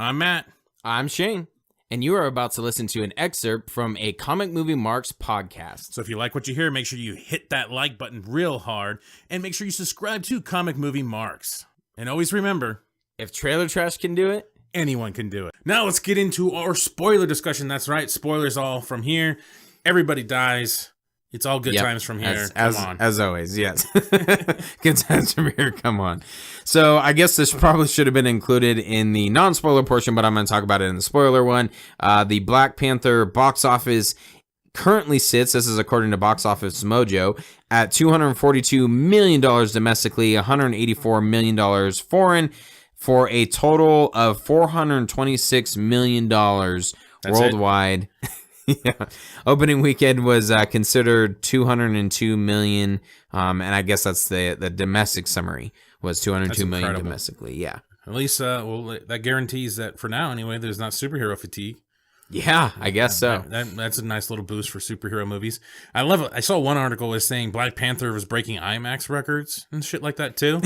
I'm Matt. I'm Shane, and you are about to listen to an excerpt from a Comic Movie Marks podcast. So if you like what you hear, make sure you hit that like button real hard, and make sure you subscribe to Comic Movie Marks. And always remember, if trailer trash can do it, anyone can do it. Now let's get into our spoiler discussion. That's right, spoilers all from here. Everybody dies. It's all good times from here. As always, yes. Good times from here, come on. So I guess this probably should have been included in the non-spoiler portion, but I'm going to talk about it in the spoiler one. The Black Panther box office currently sits, this is according to Box Office Mojo, at $242 million domestically, $184 million foreign, for a total of $426 million worldwide. Yeah, opening weekend was considered $202 million, and I guess that's the domestic summary was $202 million domestically. Yeah, at least that guarantees that for now anyway. There's not superhero fatigue. Yeah, I guess so. That's a nice little boost for superhero movies. I love it. I saw one article was saying Black Panther was breaking IMAX records and shit like that too.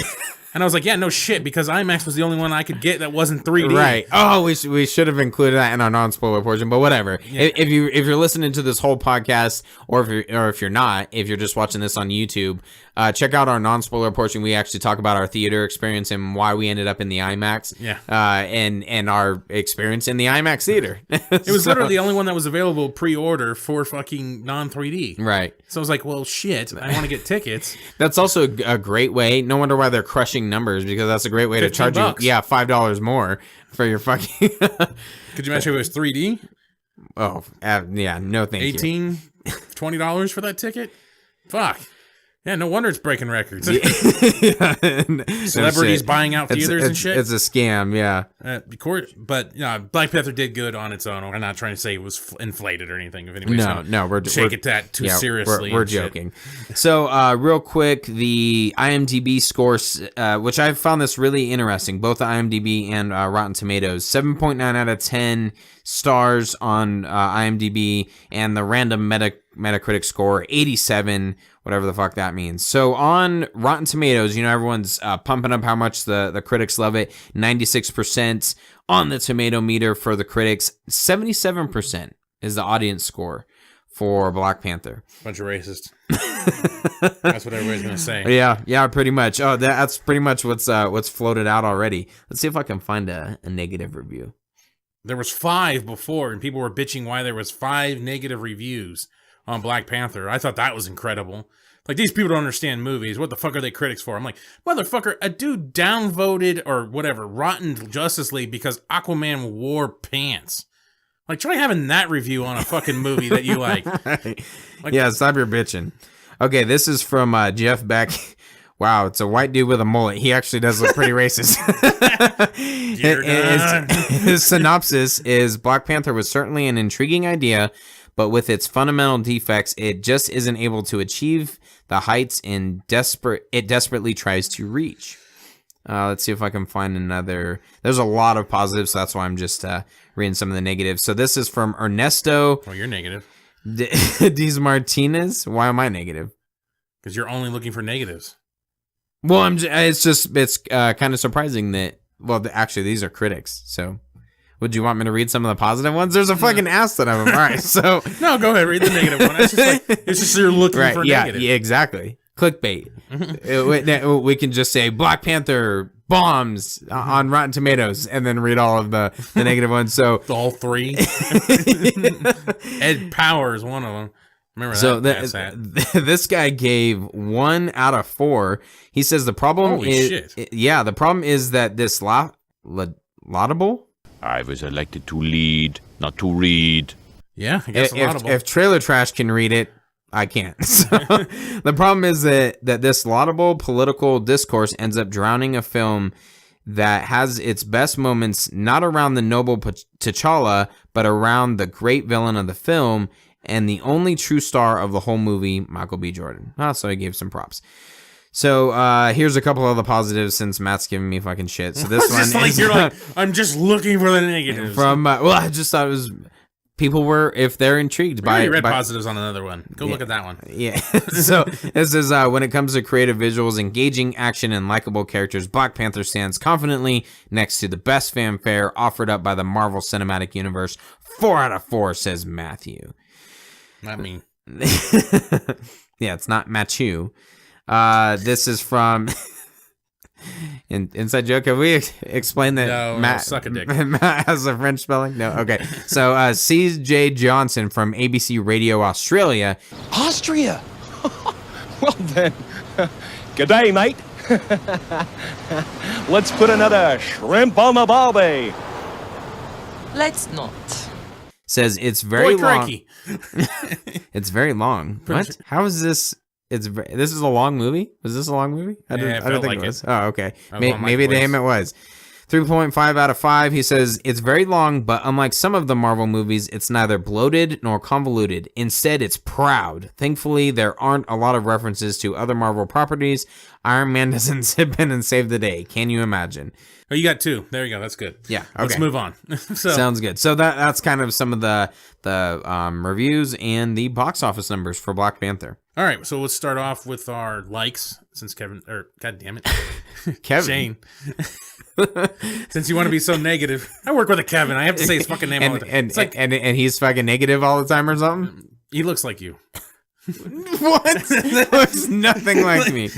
And I was like, yeah, no shit, because IMAX was the only one I could get that wasn't 3D. Right. Oh, we should have included that in our non-spoiler portion, but whatever. Yeah. If you're listening to this whole podcast, or if you're not, if you're just watching this on YouTube, check out our non-spoiler portion. We actually talk about our theater experience and why we ended up in the IMAX. Yeah. And our experience in the IMAX theater. It was literally the only one that was available pre-order for fucking non-3D. Right. So I was like, well, shit, I want to get tickets. That's also a great way. No wonder why they're crushing numbers, because that's a great way to charge you $5 more for your fucking Could you imagine if it was 3D? Oh, yeah, no thank you. $18, $20 for that ticket? Fuck. Yeah, no wonder it's breaking records. Celebrities buying out theaters and shit. It's a scam, yeah. But Black Panther did good on its own. I'm not trying to say it was inflated or anything. If anybody's we're that too seriously. We're joking. So, real quick, the IMDb scores, which I found this really interesting, both IMDb and Rotten Tomatoes, 7.9 out of 10 stars on IMDb, and the random Metacritic score 87, whatever the fuck that means. So on Rotten Tomatoes, everyone's pumping up how much the critics love it. 96% on the tomato meter for the critics. 77% is the audience score for Black Panther. Bunch of racists. That's what everybody's gonna say. Yeah, pretty much. Oh, that's pretty much what's floated out already. Let's see if I can find a negative review. There was 5 before, and people were bitching why there was 5 negative reviews on Black Panther. I thought that was incredible. Like, these people don't understand movies. What the fuck are they critics for? I'm like, motherfucker, a dude downvoted or whatever, Rotten Justice League because Aquaman wore pants. Like, try having that review on a fucking movie that you like. Yeah, stop your bitching. Okay, this is from Jeff Beck. Wow, it's a white dude with a mullet. He actually does look pretty racist. His synopsis is, Black Panther was certainly an intriguing idea, but with its fundamental defects, it just isn't able to achieve the heights it desperately tries to reach. Let's see if I can find another. There's a lot of positives, so that's why I'm just reading some of the negatives. So this is from Ernesto. Oh, you're negative. Diz Martinez. Why am I negative? Because you're only looking for negatives. Well, it's kind of surprising that, actually, these are critics, so would you want me to read some of the positive ones? There's a fucking ass ton of them. All right, so. No, go ahead, read the negative one. It's just you're looking for negative. Yeah, exactly. Clickbait. We can just say Black Panther bombs on Rotten Tomatoes and then read all of the negative ones. So all 3. Ed Power is one of them. Remember that? So this guy gave 1 out of 4. He says the problem the problem is that this laudable. I was elected to lead, not to read. Yeah, I guess laudable. If trailer trash can read it, I can't. So the problem is that this laudable political discourse ends up drowning a film that has its best moments not around the noble T'Challa, but around the great villain of the film and the only true star of the whole movie, Michael B. Jordan. So he gave some props. So here's a couple of the positives since Matt's giving me fucking shit. So this one is you're like, I'm just looking for the negatives. From I just thought it was people were, if they're intrigued I read by positives on another one. Go look at that one. yeah. So this is when it comes to creative visuals, engaging action, and likable characters, Black Panther stands confidently next to the best fanfare offered up by the Marvel Cinematic Universe. 4 out of 4, says Matthew. Not me. Yeah, it's not Matthew. This is from Inside Joke. Have we explained that No, Matt, suck a dick. Matt has a French spelling? No? Okay. So CJ Johnson from ABC Radio Australia. Austria? Well then, g'day, mate. Let's put another shrimp on the barbie. Let's not. Says it's very Boy, long. crikey. It's very long. What? How is this? This is a long movie? Was this a long movie? I Yeah, don't it felt think like it was. it. Oh, okay. I was on my Maybe to place. him it was. 3.5 out of 5. He says, it's very long, but unlike some of the Marvel movies, it's neither bloated nor convoluted. Instead, it's proud. Thankfully, there aren't a lot of references to other Marvel properties. Iron Man doesn't zip in and save the day. Can you imagine? Oh, you got 2. There you go. That's good. Yeah, Let's okay. move on. So, Sounds good. So that's kind of some of the reviews and the box office numbers for Black Panther. all right. So let's start off with our likes, since Kevin, or God damn it, Kevin. Shane. Since you want to be so negative, I work with a Kevin. I have to say his fucking name all the time. And, It's like and he's fucking negative all the time or something? he looks like you. What? Looks nothing like me.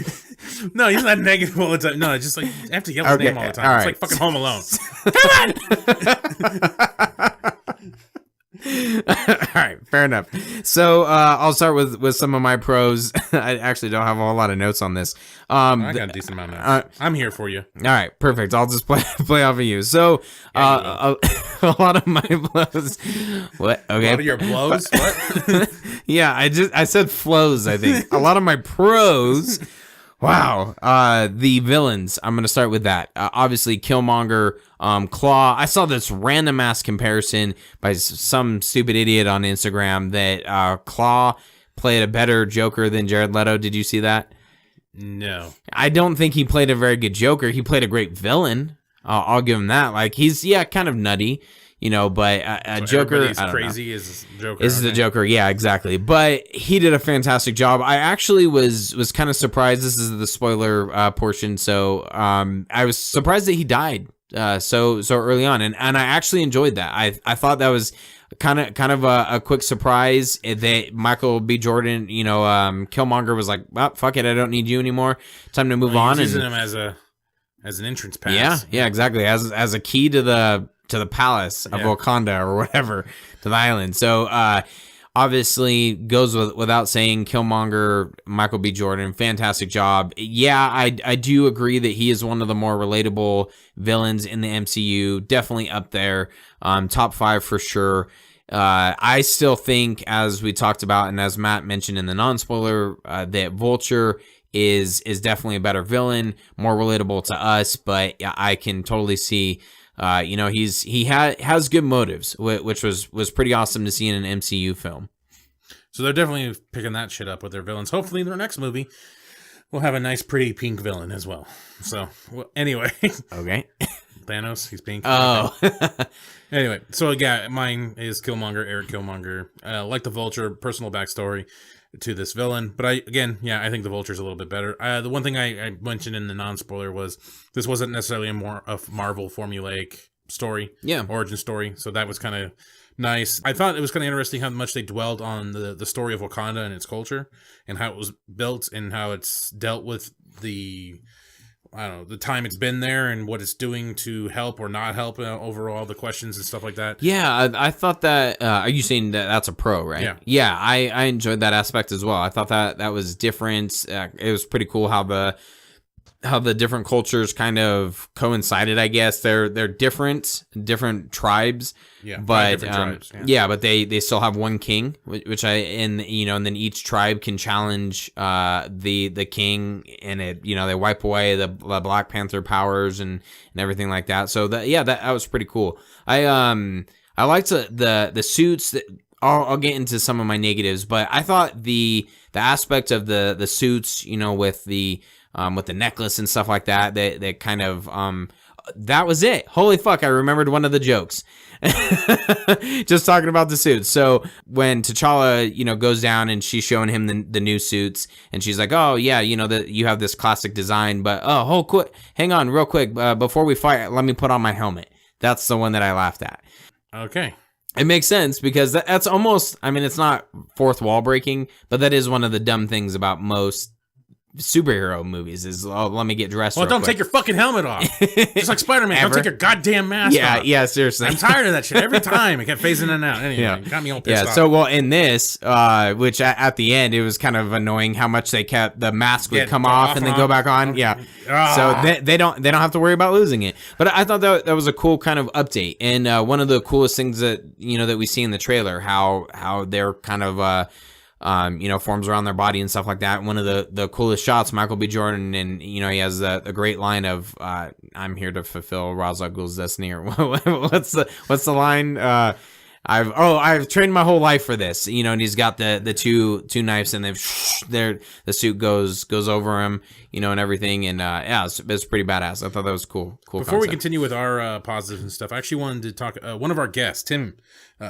No, he's not negative all the time. No, it's just like I have to yell his Okay, name all the time. all It's right. like fucking Home Alone. All right, fair enough. So I'll start with some of my pros. I actually don't have a whole lot of notes on this. I got a decent amount of notes. I'm here for you. All right, perfect. I'll just play off of you. So a lot of my blows. What? Okay. A lot of your blows. What? Yeah, I said flows, I think. A lot of my pros. Wow. The villains. I'm going to start with that. Obviously, Killmonger, Claw. I saw this random ass comparison by some stupid idiot on Instagram that Claw played a better Joker than Jared Leto. Did you see that? No. I don't think he played a very good Joker. He played a great villain. I'll give him that. Like, he's, kind of nutty, but So Joker. everybody's I don't know. crazy is Joker. Is the Okay. Joker, yeah, exactly. But he did a fantastic job. I actually was kind of surprised. This is the spoiler portion, so I was surprised that he died so early on, and I actually enjoyed that. I thought that was kind of a quick surprise that Michael B. Jordan, Killmonger was like, well, fuck it, I don't need you anymore. Time to move on. He's using And him as an entrance pass. yeah, exactly. As a key to the palace of Wakanda or whatever, to the island. So obviously goes without saying, Killmonger, Michael B. Jordan, fantastic job. Yeah, I do agree that he is one of the more relatable villains in the MCU. Definitely up there. Top 5 for sure. I still think, as we talked about and as Matt mentioned in the non-spoiler, that Vulture is definitely a better villain, more relatable to us, but I can totally see he has good motives, which was pretty awesome to see in an MCU film. So they're definitely picking that shit up with their villains. Hopefully their next movie will have a nice, pretty pink villain as well. So anyway, Okay. Thanos, he's pink. Oh. Anyway, so yeah, mine is Killmonger, Eric Killmonger. Like the Vulture, personal backstory to this villain, but I think the Vulture's a little bit better. The one thing I mentioned in the non-spoiler was this wasn't necessarily a Marvel formulaic story, origin story, so that was kind of nice. I thought it was kind of interesting how much they dwelled on the story of Wakanda and its culture and how it was built and how it's dealt with the time it's been there and what it's doing to help or not help overall, the questions and stuff like that. Yeah, I thought that. Are you saying that that's a pro, right? Yeah. Yeah, I enjoyed that aspect as well. I thought that was different. It was pretty cool how the different cultures kind of coincided. I guess they're different tribes. Yeah, but different tribes, but they still have one king, which and then each tribe can challenge the king, and they wipe away the Black Panther powers and everything like that. So that was pretty cool. I liked the suits. That I'll get into some of my negatives, but I thought the aspect of the suits, with the necklace and stuff like that kind of that was it. Holy fuck, I remembered one of the jokes. Just talking about the suits. So when T'Challa, goes down and she's showing him the new suits, and she's like, oh yeah, that you have this classic design, but hang on real quick, before we fight, let me put on my helmet. That's the one that I laughed at. Okay. It makes sense because that's almost, it's not fourth wall breaking, but that is one of the dumb things about most superhero movies is, let me get dressed. Well, don't quick. take your fucking helmet off. Just like Spider-Man, don't take your goddamn mask off. Yeah, seriously. I'm tired of that shit. Every time it kept phasing in and out. Anyway, it got me all pissed off. So, well, in this, which at the end, it was kind of annoying how much they kept, the mask would come off and then go back on. Yeah. So they don't have to worry about losing it. But I thought that was a cool kind of update. And one of the coolest things that, that we see in the trailer, how they're kind of, forms around their body and stuff like that. One of the coolest shots, Michael B. Jordan, and he has a great line of "I'm here to fulfill Ra's al Ghul's destiny," or what's the line? I've trained my whole life for this, and he's got the two knives, and the suit goes over him, and everything, and it's pretty badass. I thought that was cool. Before we continue with our positives and stuff, I actually wanted to talk. One of our guests, Tim,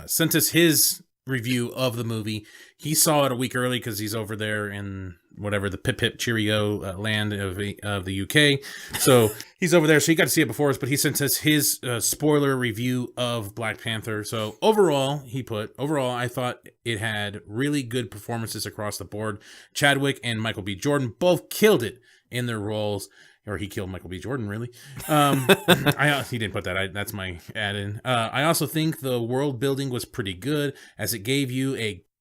sent us his review of the movie. He saw it a week early because he's over there in whatever the pip pip cheerio land of the UK. So he's over there, so he got to see it before us. But he sent us his spoiler review of Black Panther. So overall, I thought it had really good performances across the board. Chadwick and Michael B. Jordan both killed it in their roles. Or he killed Michael B. Jordan, really. He didn't put that. That's my add-in. I also think the world building was pretty good, as it gave you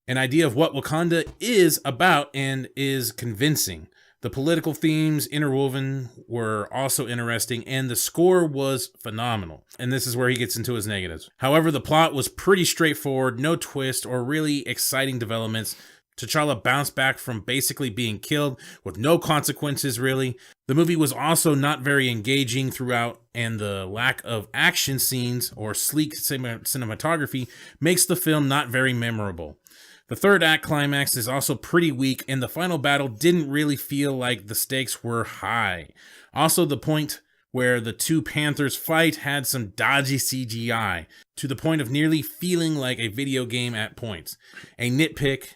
an idea of what Wakanda is about and is convincing. The political themes interwoven were also interesting, and the score was phenomenal. And this is where he gets into his negatives. However, the plot was pretty straightforward, no twist or really exciting developments. T'Challa bounced back from basically being killed with no consequences, really. The movie was also not very engaging throughout, and the lack of action scenes or sleek cinematography makes the film not very memorable. The third act climax is also pretty weak, and the final battle didn't really feel like the stakes were high. Also, the point where the two Panthers fight had some dodgy CGI, to the point of nearly feeling like a video game at points. A nitpick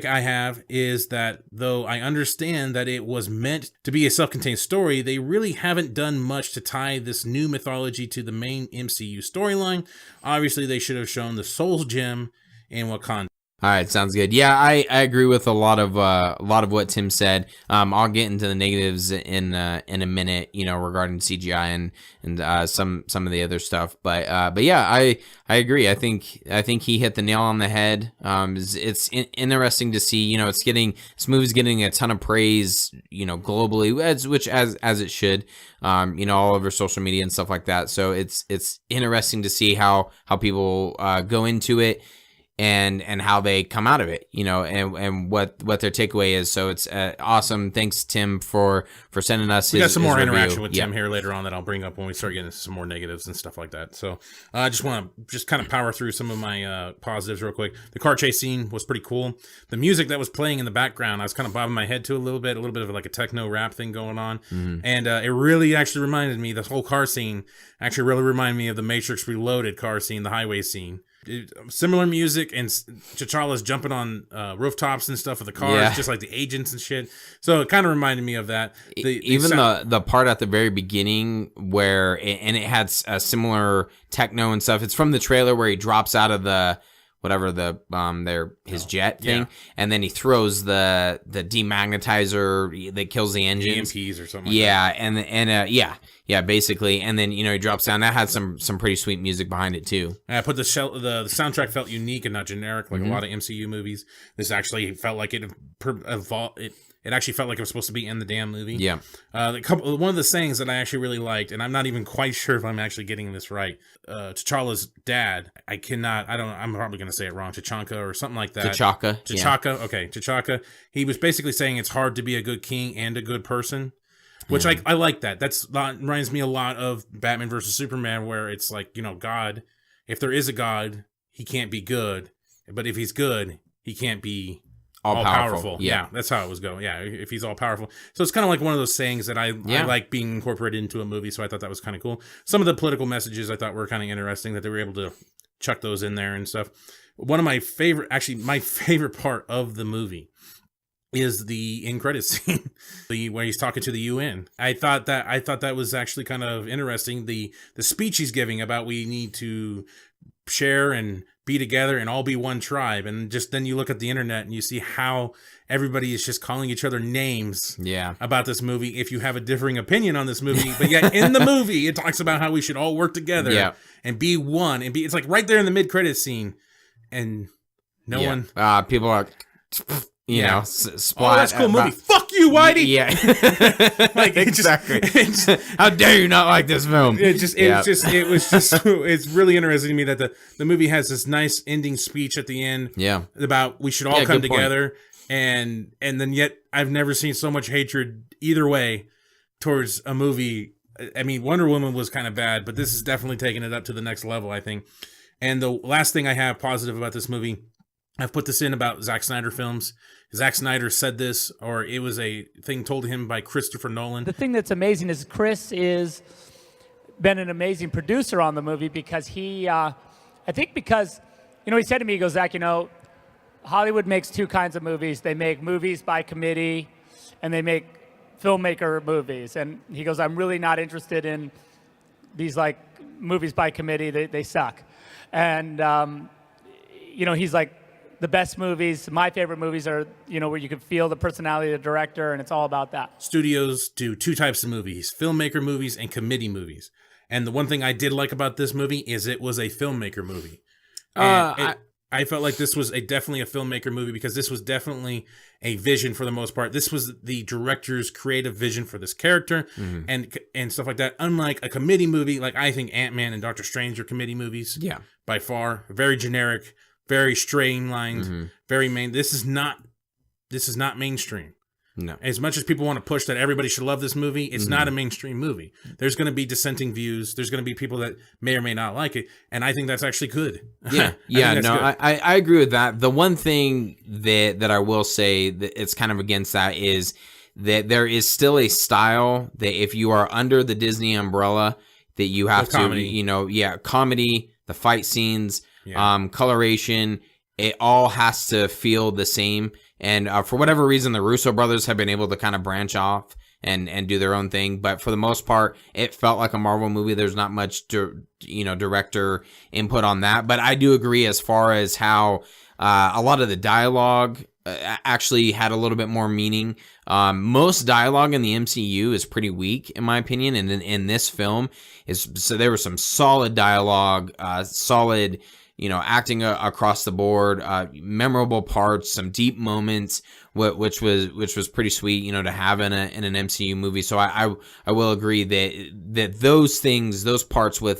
I have is that though I understand that it was meant to be a self-contained story, they really haven't done much to tie this new mythology to the main MCU storyline. Obviously, they should have shown the Soul Gem in Wakanda. All right, sounds good. Yeah, I agree with a lot of what Tim said. I'll get into the negatives in a minute, regarding CGI and some of the other stuff. But yeah, I agree. I think he hit the nail on the head. It's interesting to see. This movie's getting a ton of praise, globally, which as it should. All over social media and stuff like that. So it's interesting to see how people go into it. And how they come out of it, and what their takeaway is. So it's awesome. Thanks, Tim, for sending us. We got some more interaction review. with Tim here later on that I'll bring up when we start getting into some more negatives and stuff like that. So I just want to kind of power through some of my positives real quick. The car chase scene was pretty cool. The music that was playing in the background, I was kind of bobbing my head to a little bit of like a techno rap thing going on, and it really actually reminded me. This whole car scene actually really reminded me of the Matrix Reloaded car scene, the highway scene. Similar music, and T'Challa's jumping on rooftops and stuff with the cars, just like the agents and shit. So it kind of reminded me of that. The part at the very beginning where it had a similar techno and stuff. It's from the trailer where he drops out of the his jet thing, and then he throws the demagnetizer that kills the engines, EMPs or something. Basically, and then he drops down. That had some pretty sweet music behind it too. I put the soundtrack felt unique and not generic like a lot of MCU movies. This actually felt like it evolved. It actually felt like it was supposed to be in the damn movie. Yeah. One of the sayings that I actually really liked, and I'm not even quite sure if I'm actually getting this right. T'Challa's dad, I'm probably going to say it wrong. T'Chaka or something like that. T'Chaka. Yeah. Okay. T'Chaka. He was basically saying it's hard to be a good king and a good person. Which I like that. That reminds me a lot of Batman versus Superman, where it's like, God, if there is a God, he can't be good. But if he's good, he can't be all powerful. Yeah, that's how it was going. Yeah, if he's all powerful. So it's kind of like one of those sayings that I like being incorporated into a movie. So I thought that was kind of cool. Some of the political messages I thought were kind of interesting that they were able to chuck those in there and stuff. One of my favorite, actually my favorite part of the movie is the end credits scene, where he's talking to the UN. I thought that was actually kind of interesting. The speech he's giving about we need to share and be together and all be one tribe, and just then you look at the internet and you see how everybody is just calling each other names about this movie if you have a differing opinion on this movie, but yet in the movie it talks about how we should all work together and be one, and it's like right there in the mid-credits scene, and no one people are you know, splat. Oh, that's a cool movie. Fuck you, Whitey. Yeah, like exactly. How dare you not like this film? It's really interesting to me that the movie has this nice ending speech at the end. Yeah, about we should all come together, and then yet I've never seen so much hatred either way towards a movie. I mean, Wonder Woman was kind of bad, but this is definitely taking it up to the next level, I think. And the last thing I have positive about this movie, I've put this in about Zack Snyder films. Zack Snyder said this, or it was a thing told to him by Christopher Nolan. The thing that's amazing is Chris is been an amazing producer on the movie because he, I think because, he said to me, he goes, Zach, Hollywood makes two kinds of movies. They make movies by committee, and they make filmmaker movies. And he goes, I'm really not interested in these like movies by committee. They suck. And, he's like, the best movies, my favorite movies are, where you can feel the personality of the director, and it's all about that. Studios do two types of movies, filmmaker movies and committee movies. And the one thing I did like about this movie is it was a filmmaker movie. I felt like this was definitely a filmmaker movie because this was definitely a vision for the most part. This was the director's creative vision for this character and stuff like that. Unlike a committee movie, like I think Ant-Man and Doctor Strange are committee movies. Yeah. By far. Very generic. Very streamlined, very main. This is not mainstream. No. As much as people want to push that everybody should love this movie, it's not a mainstream movie. There's going to be dissenting views. There's going to be people that may or may not like it, and I think that's actually good. Yeah, I agree with that. The one thing that I will say that it's kind of against that is that there is still a style that if you are under the Disney umbrella, that you have comedy, the fight scenes. Coloration, it all has to feel the same. And for whatever reason, the Russo brothers have been able to kind of branch off and do their own thing. But for the most part, it felt like a Marvel movie. There's not much, director input on that. But I do agree as far as how a lot of the dialogue actually had a little bit more meaning. Most dialogue in the MCU is pretty weak, in my opinion. And in this film, so there was some solid dialogue, solid acting across the board, memorable parts, some deep moments, which was pretty sweet, to have in an MCU movie. So I will agree that those things, those parts for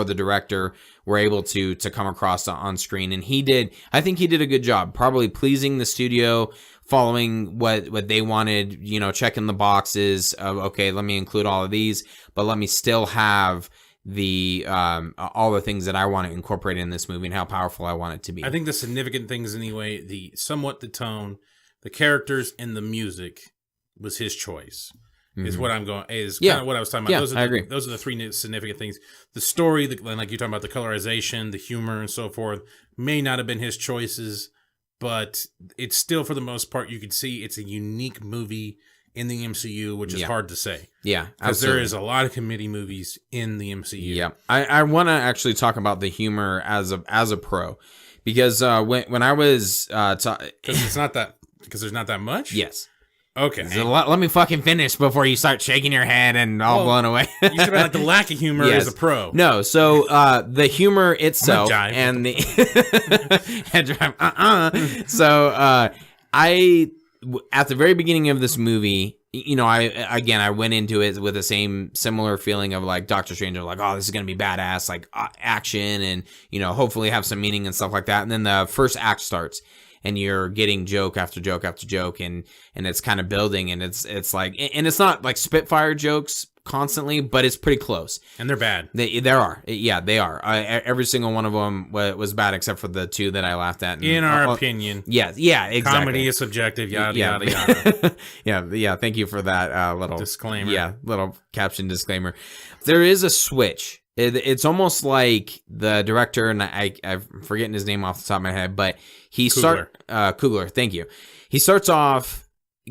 the director were able to come across on screen, and I think he did a good job, probably pleasing the studio, following what they wanted, checking the boxes of, okay, let me include all of these, but let me still have the all the things that I want to incorporate in this movie and how powerful I want it to be. I think the significant things anyway, the tone, the characters, and the music was his choice. Is what I'm going kind of what I was talking about. I agree. Those are the three significant things. The story, like you're talking about, the colorization, the humor, and so forth, may not have been his choices, but it's still, for the most part, you could see it's a unique movie in the MCU, which is hard to say. Yeah, because there is a lot of committee movies in the MCU. Yeah, I want to actually talk about the humor as a pro, because when I was because there's not that much. Yes. Okay. Let me fucking finish before you start shaking your head and all blown away. You said like the lack of humor is a pro. No, so the humor itself and the So I at the very beginning of this movie, I went into it with the similar feeling of like Doctor Strange, like, oh, this is gonna be badass, like action, and hopefully have some meaning and stuff like that. And then the first act starts. and you're getting joke after joke after joke, and it's kind of building, and it's like, and it's not like Spitfire jokes constantly, but it's pretty close. And they're bad. They are. Every single one of them was bad except for the two that I laughed at. In our opinion. Yeah, exactly. Comedy is subjective, yada, yada, yada. Yeah. Thank you for that little disclaimer. Yeah, little caption disclaimer. There is a switch. It's almost like the director, and I'm forgetting his name off the top of my head, but Coogler. Thank you. He starts off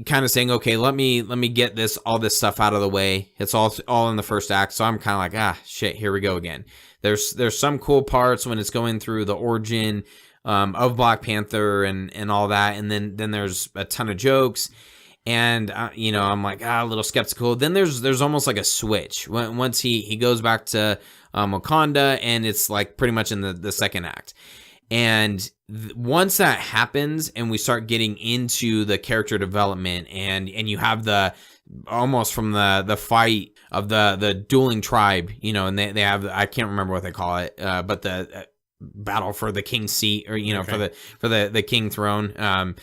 kind of saying, okay, let me get all this stuff out of the way. It's all in the first act. So I'm kind of like, shit, here we go again. There's some cool parts when it's going through the origin of Black Panther and all that. And then there's a ton of jokes. And, I'm like, a little skeptical. Then there's almost like a switch once he goes back to Wakanda, and it's like pretty much in the second act. And once that happens and we start getting into the character development, and you have the almost from the fight of the dueling tribe, and they have, I can't remember what they call it, but the battle for the king's seat, or, okay, for the king throne.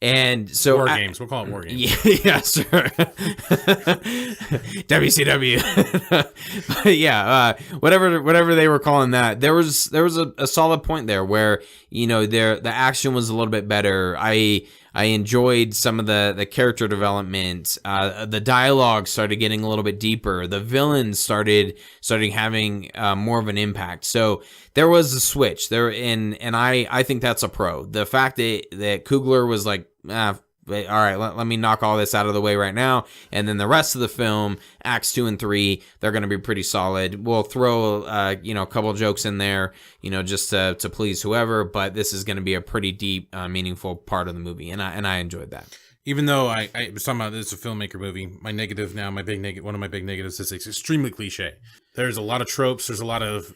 And so War Games, we'll call it War Games. Yeah, sure. WCW. But yeah, whatever they were calling that, there was a solid point there where, the action was a little bit better. I enjoyed some of the character development. The dialogue started getting a little bit deeper. The villains started having more of an impact. So there was a switch there, and I think that's a pro. The fact that Coogler was like, all right, let me knock all this out of the way right now, and then the rest of the film, acts 2 and 3, they're going to be pretty solid. We'll throw a couple jokes in there, just to please whoever, but this is going to be a pretty deep, meaningful part of the movie, and I enjoyed that. Even though I was talking about this is a filmmaker movie, my negative now, one of my big negatives is it's extremely cliche. There's a lot of tropes. There's a lot of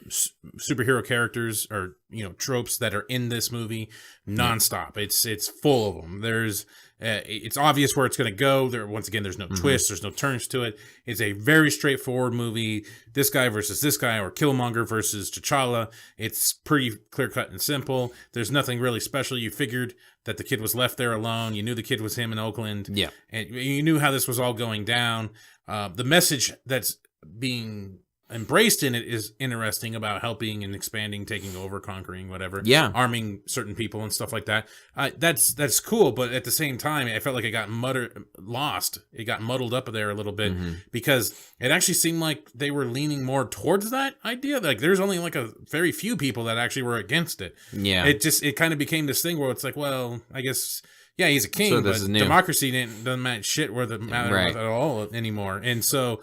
superhero characters or tropes that are in this movie nonstop. It's full of them. There's it's obvious where it's going to go. Once again, there's no twists. There's no turns to it. It's a very straightforward movie. This guy versus this guy, or Killmonger versus T'Challa. It's pretty clear cut and simple. There's nothing really special. You figured that the kid was left there alone. You knew the kid was him in Oakland. Yeah, and you knew how this was all going down. The message that's being embraced in it is interesting about helping and expanding, taking over, conquering, whatever. Yeah, arming certain people and stuff like that. That's cool, but at the same time, I felt like it got lost. It got muddled up there a little bit because it actually seemed like they were leaning more towards that idea. Like there's only like a very few people that actually were against it. Yeah, it kind of became this thing where it's like, well, I guess. Yeah, he's a king, so but democracy doesn't matter shit where the matter at all anymore. And so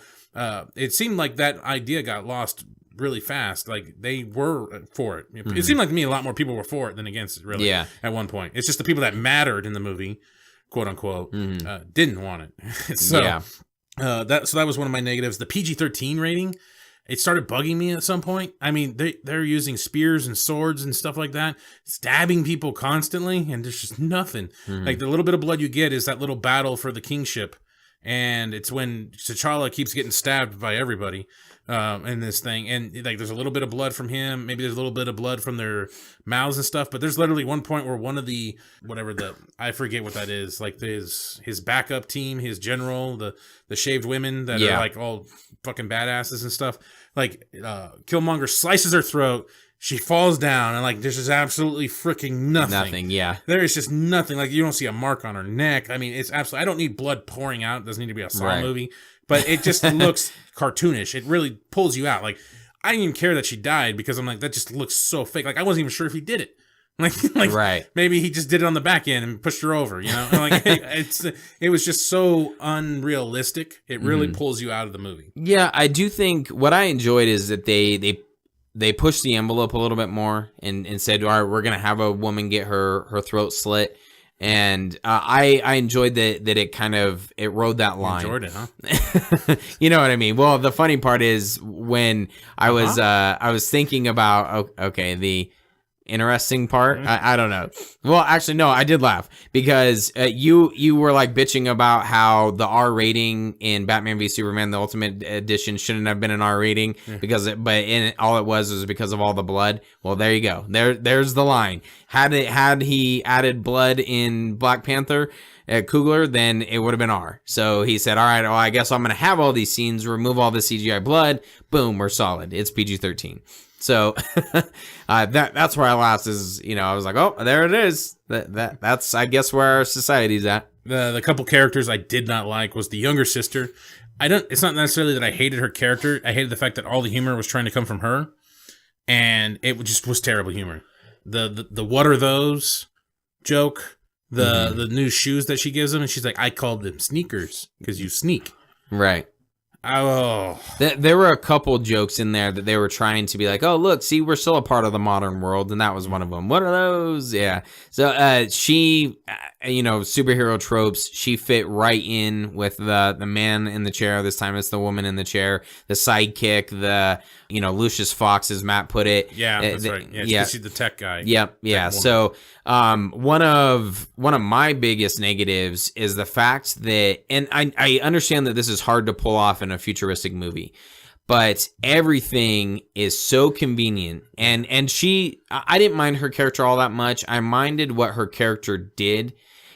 it seemed like that idea got lost really fast. Like they were for it. It seemed like to me a lot more people were for it than against it, really, at one point. It's just the people that mattered in the movie, quote unquote, didn't want it. So that was one of my negatives. The PG-13 rating, it started bugging me at some point. I mean, they're using spears and swords and stuff like that, stabbing people constantly, and there's just nothing. Like the little bit of blood you get is that little battle for the kingship, and it's when T'Challa keeps getting stabbed by everybody in this thing, and like there's a little bit of blood from him. Maybe there's a little bit of blood from their mouths and stuff. But there's literally one point where one of the I forget what that is. Like his backup team, his general, the shaved women that are like all fucking badasses and stuff. Like Killmonger slices her throat. She falls down, and like there's just absolutely freaking nothing. Nothing, yeah. There is just nothing. Like you don't see a mark on her neck. I mean, it's absolutely. I don't need blood pouring out. It doesn't need to be a Saw movie, but it just looks cartoonish. It really pulls you out. Like I didn't even care that she died because I'm like that just looks so fake. Like I wasn't even sure if he did it. Like maybe he just did it on the back end and pushed her over. Like it was just so unrealistic. It really pulls you out of the movie. Yeah, I do think what I enjoyed is that they pushed the envelope a little bit more and said, all right, we're going to have a woman get her throat slit. And I enjoyed that it kind of, it rode that line. You enjoyed it, huh? You know what I mean? Well, the funny part is when I was thinking about, okay, interesting part. I don't know. Well, actually, no, I did laugh because you were like bitching about how the R rating in Batman v Superman, the Ultimate Edition, shouldn't have been an R rating but in it, all it was because of all the blood. Well, there you go. There's the line. Had he added blood in Black Panther at Coogler, then it would have been R. So he said, all right, well, I guess I'm going to have all these scenes, remove all the CGI blood. Boom, we're solid. It's PG-13. So that's where I laughed is, I was like, oh, there it is. That's, I guess, where our society's at. The couple characters I did not like was the younger sister. It's not necessarily that I hated her character. I hated the fact that all the humor was trying to come from her. And it just was terrible humor. The what are those joke, the new shoes that she gives him, and she's like, I called them sneakers because you sneak. Right. Oh. There were a couple jokes in there that they were trying to be like, oh, look, see, we're still a part of the modern world, and that was one of them. What are those? Yeah. So she, superhero tropes, she fit right in with the man in the chair. This time it's the woman in the chair, the sidekick, Lucius Fox, as Matt put it. Yeah, that's right. Yeah, she's the tech guy. Yep. Yeah. So one of my biggest negatives is the fact that, and I understand that this is hard to pull off in a futuristic movie, but everything is so convenient. And I didn't mind her character all that much. I minded what her character did.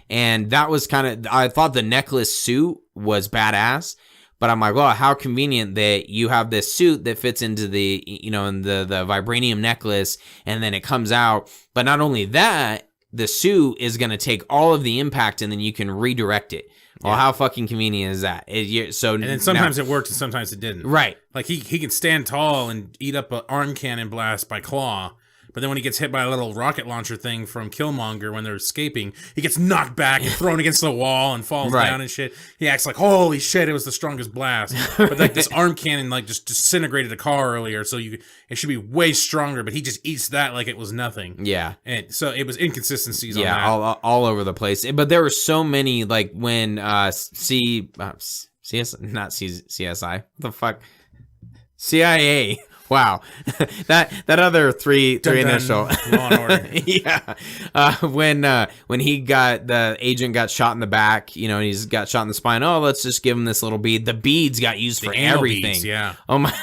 And that was I thought the necklace suit was badass. But I'm like, well, how convenient that you have this suit that fits into the, in the vibranium necklace, and then it comes out. But not only that, the suit is going to take all of the impact, and then you can redirect it. Well, how fucking convenient is that? And then sometimes it worked, and sometimes it didn't. Right. Like he can stand tall and eat up an arm cannon blast by Claw. But then when he gets hit by a little rocket launcher thing from Killmonger when they're escaping, he gets knocked back and thrown against the wall and falls down and shit. He acts like, holy shit, it was the strongest blast. But like this arm cannon just disintegrated a car earlier, so it should be way stronger, but he just eats that like it was nothing. Yeah. And so it was inconsistencies on that. Yeah, all over the place. But there were so many, like when CSI, what the fuck? CIA. Wow, that other three initial. Law and Order. Yeah, when the agent got shot in the back, and he's got shot in the spine. Oh, let's just give him this little bead. The beads got used for everything. Beads, yeah. Oh my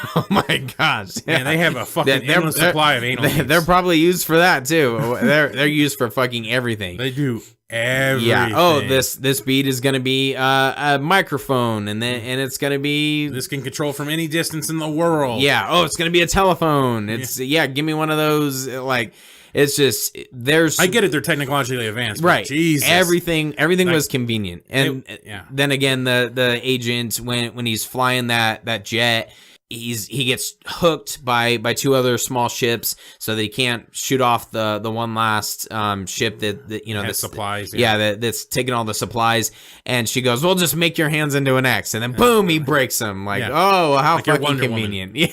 gosh. Yeah. Man, they have a fucking endless supply of anal beads. They're probably used for that too. They're used for fucking everything. They do. Everything. Yeah. Oh, this bead is gonna be a microphone, and it's gonna be. This can control from any distance in the world. Yeah. Oh, it's gonna be a telephone. It's give me one of those. Like, it's just there's. I get it. They're technologically advanced. Right. Jesus. Everything was convenient, and then again, the agent when he's flying that jet. He gets hooked by two other small ships, so that he can't shoot off the one last ship that the supplies. That's taking all the supplies. And she goes, "Well, just make your hands into an X," and then boom, he breaks them. Like, oh, how like fucking convenient! Yeah,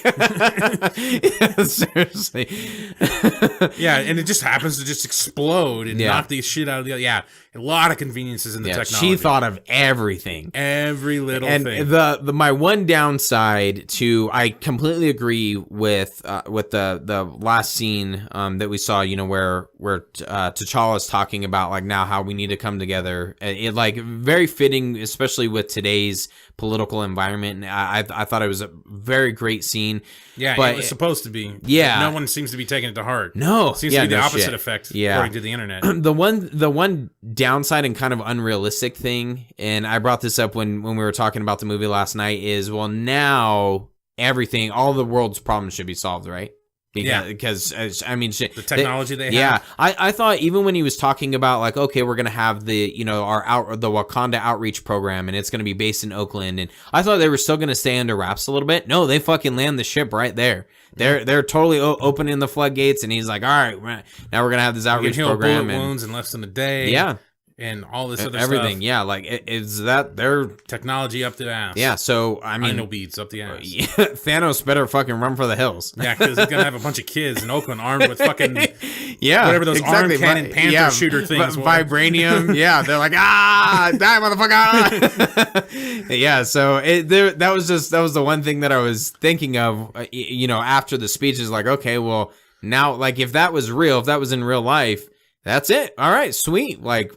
seriously. Yeah, and it just happens to just explode and knock the shit out of the other. Yeah, a lot of conveniences in the technology. She thought of everything, every little thing. And the my one downside to. I completely agree with the last scene that we saw, where T'Challa's talking about like now how we need to come together. It like very fitting, especially with today's political environment. And I thought it was a very great scene. Yeah, but it was supposed to be. Yeah, no one seems to be taking it to heart. No, it seems to be the opposite effect. Yeah, according to the internet. The one downside and kind of unrealistic thing, and I brought this up when we were talking about the movie last night, is now. Everything, all the world's problems should be solved, right? Because I mean, the technology they have. Yeah, I thought even when he was talking about like, okay, we're gonna have the the Wakanda outreach program, and it's gonna be based in Oakland, and I thought they were still gonna stay under wraps a little bit. No, they fucking land the ship right there. They're totally opening the floodgates, and he's like, all right, now we're gonna have this outreach program. Bullet wounds in less than a day. Yeah. And all this other everything, stuff. Yeah, like is that their technology up the ass? Yeah, so I mean, anal beads up the ass. Thanos better fucking run for the hills. Yeah, because he's gonna have a bunch of kids in Oakland armed with fucking whatever those arm cannon panther shooter things. Vibranium. Yeah, they're like die, motherfucker. Yeah, so that was the one thing that I was thinking of. After the speech is like, okay, well. Now, like, if that was real, if that was in real life, that's it. All right, sweet. Like,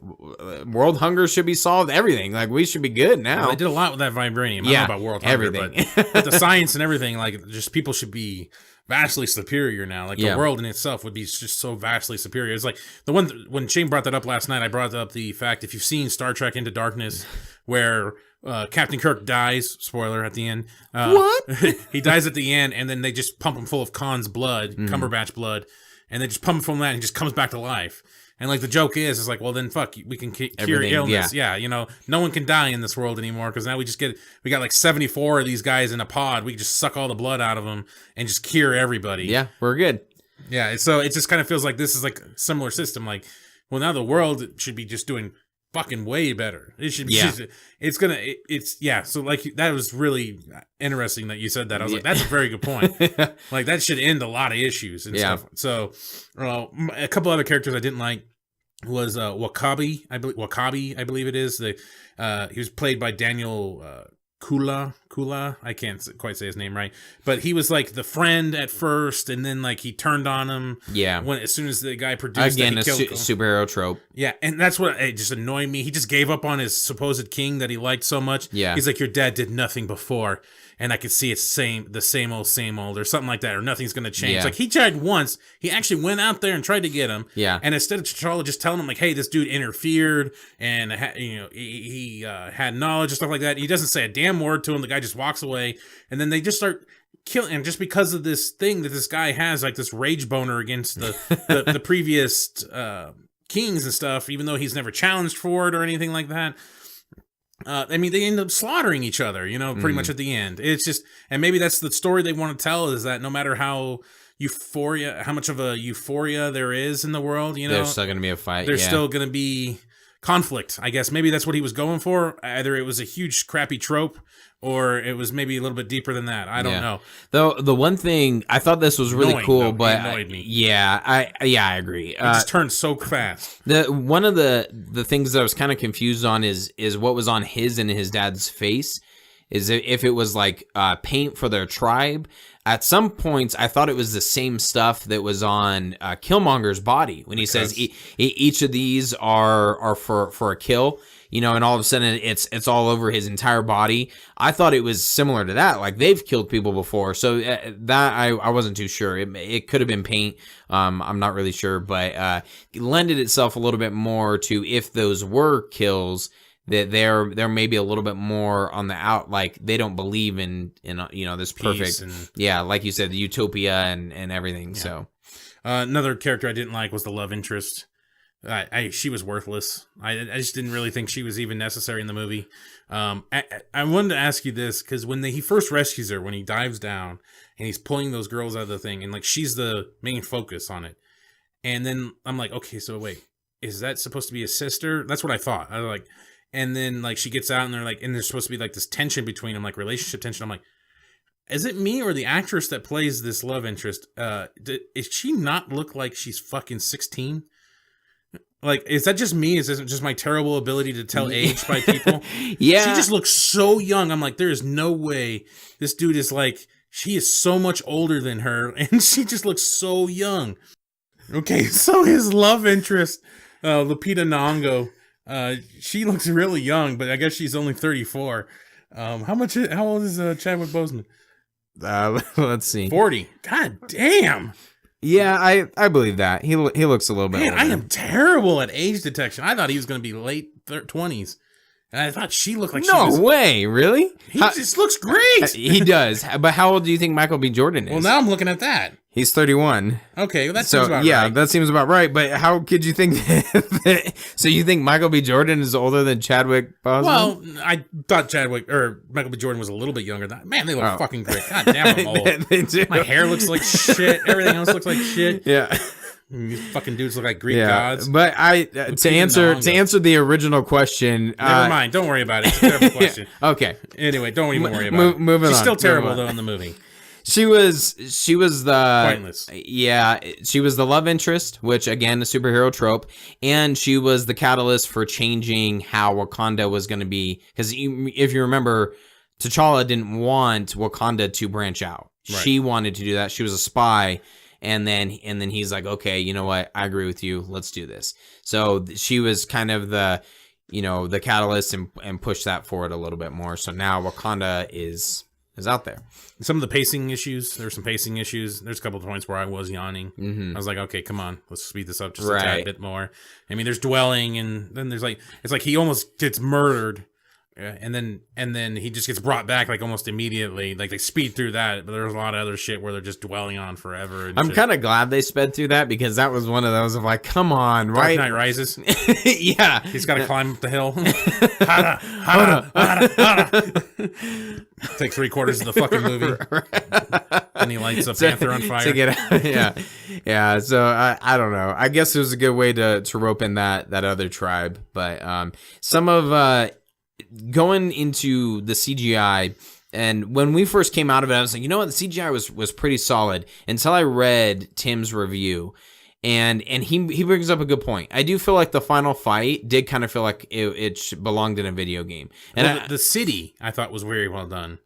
world hunger should be solved. Everything. Like, we should be good now. Well, they did a lot with that vibranium. I Yeah, don't know about world hunger, everything. but the science and everything, like, just people should be vastly superior now. Like, Yeah. the world in itself would be just so vastly superior. It's like the one when Shane brought that up last night. I brought up the fact if you've seen Star Trek Into Darkness, where Captain Kirk dies. Spoiler at the end. What? He dies at the end, and then they just pump him full of Khan's blood, Cumberbatch blood, and they just pump him full of that, and he just comes back to life. And like the joke is like, well then fuck, we can cure Everything, illness. Yeah, you know, no one can die in this world anymore because now we got like 74 of these guys in a pod. We can just suck all the blood out of them and just cure everybody. Yeah, we're good. Yeah. So it just kind of feels like this is like a similar system. Like, well, now the world should be just doing fucking way better. It should be. Yeah. Yeah. So like that was really interesting that you said that. I was like, that's a very good point. Like that should end a lot of issues and Yeah. stuff. So a couple other characters I didn't like was Wakabi, I believe it is. He was played by Daniel Kula. I can't quite say his name right, but he was like the friend at first, and then like he turned on him. Yeah. When as soon as the guy produced, Again, that, a he killed superhero trope. yeah, and that's what it just annoyed me. He just gave up on his supposed king that he liked so much. Yeah. He's like, your dad did nothing before, and I could see it's the same old, or something like that, or nothing's gonna change. Yeah. Like he tried once. He actually went out there and tried to get him. Yeah. And instead of T'Challa just telling him like, hey, this dude interfered, and he had knowledge and stuff like that, he doesn't say a damn word to him. The guy just walks away, and then they just start killing. And just because of this thing that this guy has, like this rage boner against the previous kings and stuff, even though he's never challenged for it or anything like that. I mean, they end up slaughtering each other, pretty much at the end. It's just, and maybe that's the story they want to tell, is that no matter how much of a euphoria there is in the world, There's still going to be a fight. there's yeah. still going to be conflict, I guess. Maybe that's what he was going for. Either it was a huge crappy trope, or it was maybe a little bit deeper than that. I don't know. Though the one thing I thought this was really Annoying, cool, though. but It annoyed me. I agree. It just turned so fast. One of the things that I was kind of confused on is what was on his and his dad's face. Is if it was like paint for their tribe. At some points, I thought it was the same stuff that was on Killmonger's body when he says each of these are for a kill, and all of a sudden it's all over his entire body. I thought it was similar to that, like they've killed people before. So that I wasn't too sure. It could have been paint. I'm not really sure, but it lended itself a little bit more to if those were kills, that they're maybe a little bit more on the out, like they don't believe in this perfect, like you said, the utopia and everything. Yeah. So another character I didn't like was the love interest. She was worthless. I just didn't really think she was even necessary in the movie. I wanted to ask you this, because when he first rescues her, when he dives down and he's pulling those girls out of the thing, and like she's the main focus on it, and then I'm like, okay, so wait, is that supposed to be a sister? That's what I thought. I was like. And then, like, she gets out, and there's supposed to be, like, this tension between them, like, relationship tension. I'm like, is it me or the actress that plays this love interest? Is she not look like she's fucking 16? Like, is that just me? Is this just my terrible ability to tell age by people? Yeah. She just looks so young. I'm like, there is no way this dude is, like, she is so much older than her, and she just looks so young. Okay, so his love interest, Lupita Nyong'o, she looks really young, but I guess she's only 34. How old is Chadwick Boseman? Let's see. 40. God damn. Yeah, I believe that. He looks a little bit Man, older. I am terrible at age detection. I thought he was going to be late 20s. And I thought she looked like she was... No way, really? He just looks great. He does. But how old do you think Michael B. Jordan is? Well, now I'm looking at that. He's 31. Okay, well, that seems about yeah, right. that seems about right. But how could you think that? So you think Michael B. Jordan is older than Chadwick Boseman? Well, I thought Michael B. Jordan was a little bit younger. Man, they look fucking great. God damn, I'm old. They do. My hair looks like shit. Everything else looks like shit. Yeah. These fucking dudes look like Greek gods. But to answer the original question. Never mind. Don't worry about it. It's a terrible question. Okay. Anyway, don't even worry about it. Moving on. She's still terrible though in the movie. She was the Pointless. Yeah, she was the love interest, which again, a superhero trope, and she was the catalyst for changing how Wakanda was going to be. Because if you remember, T'Challa didn't want Wakanda to branch out. Right. She wanted to do that. She was a spy, and then he's like, okay, you know what, I agree with you, let's do this. So she was kind of the, you know, the catalyst and push that forward a little bit more. So now Wakanda is out there. Some of the pacing issues, there's some pacing issues. There's a couple of points where I was yawning. I was like, okay, come on, let's speed this up just a tad bit more. I mean, there's dwelling, and then there's like, it's like he almost gets murdered, and then he just gets brought back like almost immediately. Like they speed through that, but there's a lot of other shit where they're just dwelling on forever. And I'm kind of glad they sped through that, because that was one of those of like, come on, right? Dark Knight Rises. Yeah, He's got to climb up the hill. Hada, hada, hada, hada. Takes 3/4 of the fucking movie, and he lights a panther on fire. To get out. Yeah. So I don't know. I guess it was a good way to rope in that other tribe, but some of going into the CGI. And when we first came out of it, I was like, you know what, the CGI was pretty solid until I read Tim's review. And he brings up a good point. I do feel like the final fight did kind of feel like it belonged in a video game. And the city, I thought, was very well done.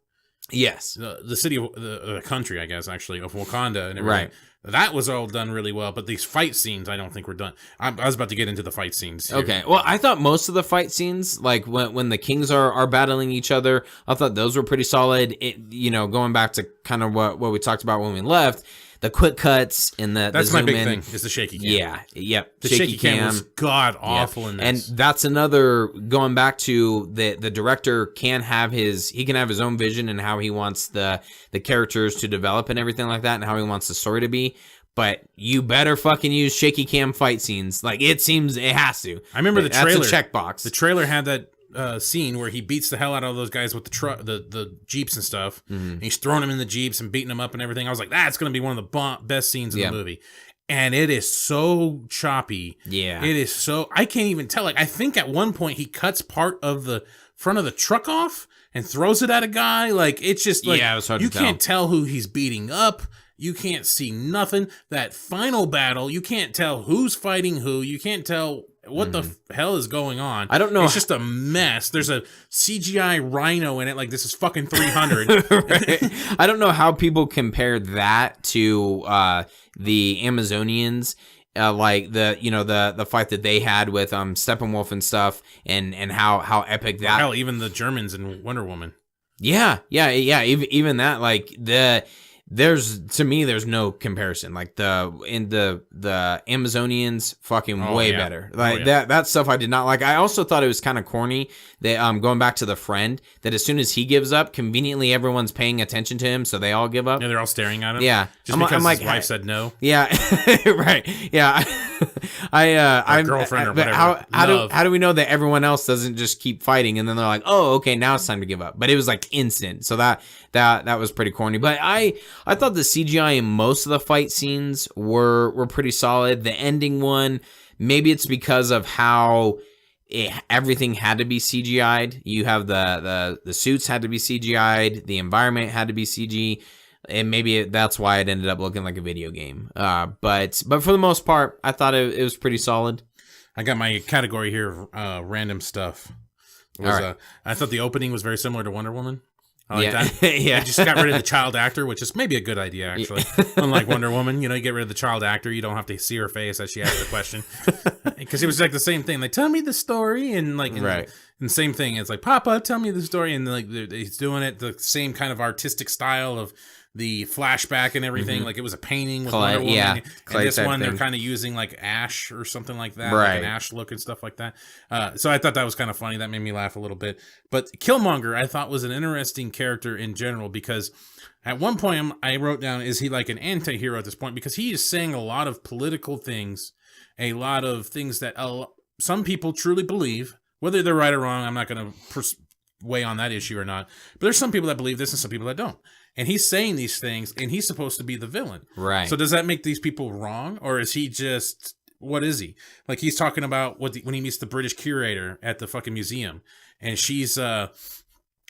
Yes. The city of the country, I guess, actually, of Wakanda and everything. Right. That was all done really well, but these fight scenes, I don't think were done. I was about to get into the fight scenes here. Okay. Well, I thought most of the fight scenes, like when the kings are battling each other, I thought those were pretty solid. You know, going back to kind of what we talked about when we left, the quick cuts and that's my big thing, is the shaky cam. Yeah. Yep. The shaky cam was god awful in this. And that's another, going back to the director can have his own vision and how he wants the characters to develop and everything like that, and how he wants the story to be. But you better fucking use shaky cam fight scenes. Like, it seems it has to. I remember the trailer. That's a checkbox. The trailer had that scene where he beats the hell out of those guys with the jeeps and stuff. And he's throwing them in the jeeps and beating them up and everything. I was like, that's going to be one of the best scenes in the movie. And it is so choppy. Yeah. It is so, I can't even tell. Like, I think at one point he cuts part of the front of the truck off and throws it at a guy. Like, it's just like, it was hard you to tell. can't tell who he's beating up. You can't see nothing. That final battle, you can't tell who's fighting who. You can't tell what the hell is going on. I don't know. It's just a mess. There's a CGI rhino in it. Like, this is fucking 300. Right. I don't know how people compare that to the Amazonians. Like the fight that they had with Steppenwolf and stuff, and how epic that. Hell, even the Germans in Wonder Woman. Yeah. Even that, like there's no comparison. Like the Amazonians fucking way better. Like that stuff I did not like. I also thought it was kind of corny that going back to the friend, that as soon as he gives up, conveniently everyone's paying attention to him, so they all give up. Yeah, they're all staring at him. Yeah, just because his wife said no. Yeah, right. Yeah, girlfriend or whatever. How do we know that everyone else doesn't just keep fighting and then they're like, oh, okay, now it's time to give up? But it was like instant. So that was pretty corny. But I thought the CGI in most of the fight scenes were pretty solid. The ending one, maybe it's because of how everything had to be CGI'd. You have the suits had to be CGI'd. The environment had to be CG. And maybe that's why it ended up looking like a video game. But for the most part, I thought it was pretty solid. I got my category here of random stuff. I thought the opening was very similar to Wonder Woman. I like that. Yeah. I just got rid of the child actor, which is maybe a good idea, actually. Unlike Wonder Woman, you get rid of the child actor. You don't have to see her face as she asks the question. Because it was like the same thing. Like, tell me the story. And like, right. And same thing. It's like, Papa, tell me the story. And like, he's doing it the same kind of artistic style of the flashback and everything. Like, it was a painting with Wonder Woman. Yeah. And this one, they're kind of using like ash or something like that. Right. Like an ash look and stuff like that. So I thought that was kind of funny. That made me laugh a little bit. But Killmonger, I thought, was an interesting character in general, because at one point I wrote down, is he like an anti-hero at this point? Because he is saying a lot of political things, a lot of things that some people truly believe. Whether they're right or wrong, I'm not going to weigh on that issue or not. But there's some people that believe this and some people that don't. And he's saying these things, and he's supposed to be the villain. Right. So does that make these people wrong? Or is he just, what is he? Like, he's talking about when he meets the British curator at the fucking museum, and she's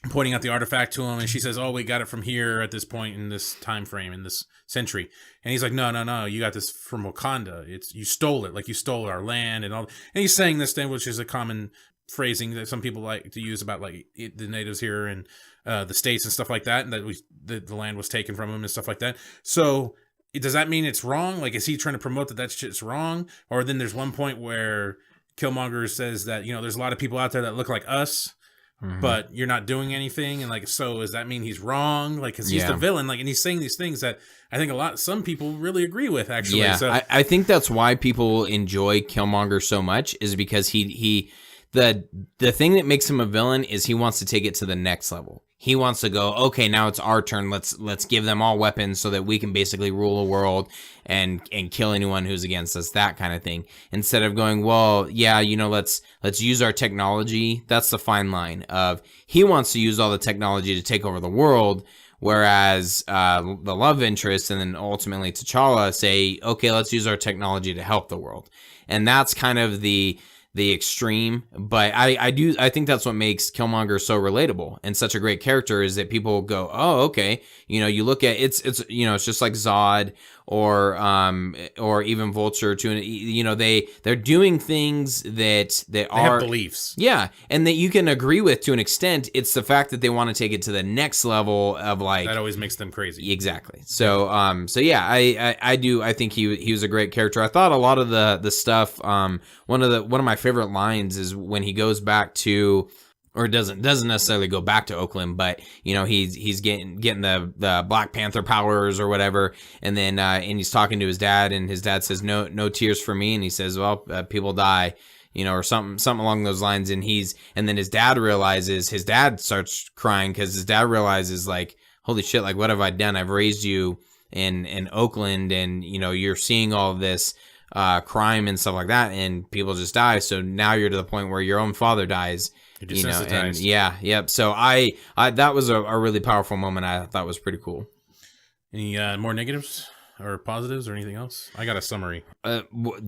pointing out the artifact to him, and she says, oh, we got it from here at this point in this time frame, in this century. And he's like, no, you got this from Wakanda. You stole it, like you stole our land and all. And he's saying this thing, which is a common phrasing that some people like to use about like the natives here and the States and stuff like that, and that the land was taken from them and stuff like that. So does that mean it's wrong? Like, is he trying to promote that shit's wrong? Or then there's one point where Killmonger says that, there's a lot of people out there that look like us, but you're not doing anything. And like, so does that mean he's wrong? Like, cause he's the villain. Like, and he's saying these things that I think some people really agree with, actually. Yeah, So I think that's why people enjoy Killmonger so much, is because the thing that makes him a villain is he wants to take it to the next level. He wants to go, okay, now it's our turn. Let's give them all weapons so that we can basically rule the world and kill anyone who's against us, that kind of thing. Instead of going, well, yeah, let's use our technology. That's the fine line of he wants to use all the technology to take over the world, whereas the love interest and then ultimately T'Challa say, okay, let's use our technology to help the world. And that's kind of the extreme, but I think that's what makes Killmonger so relatable and such a great character, is that people go, oh, okay, you look at it's just like Zod or even Vulture too, they're doing things that they are have beliefs, and that you can agree with to an extent. It's the fact that they want to take it to the next level of like that always makes them crazy. Exactly. So yeah, I think he was a great character. I thought a lot of the stuff, one of my favorite lines is when he goes back to, or doesn't necessarily go back to Oakland, but he's getting the Black Panther powers or whatever, and then and he's talking to his dad, and his dad says no tears for me, and he says, well, people die, or something along those lines, and then his dad starts crying because his dad realizes, like, holy shit, like, what have I done? I've raised you in Oakland, and you're seeing all of this crime and stuff like that, and people just die. So now you're to the point where your own father dies. You're desensitized. And yep. So I that was a really powerful moment. I thought was pretty cool. Any more negatives or positives or anything else? I got a summary.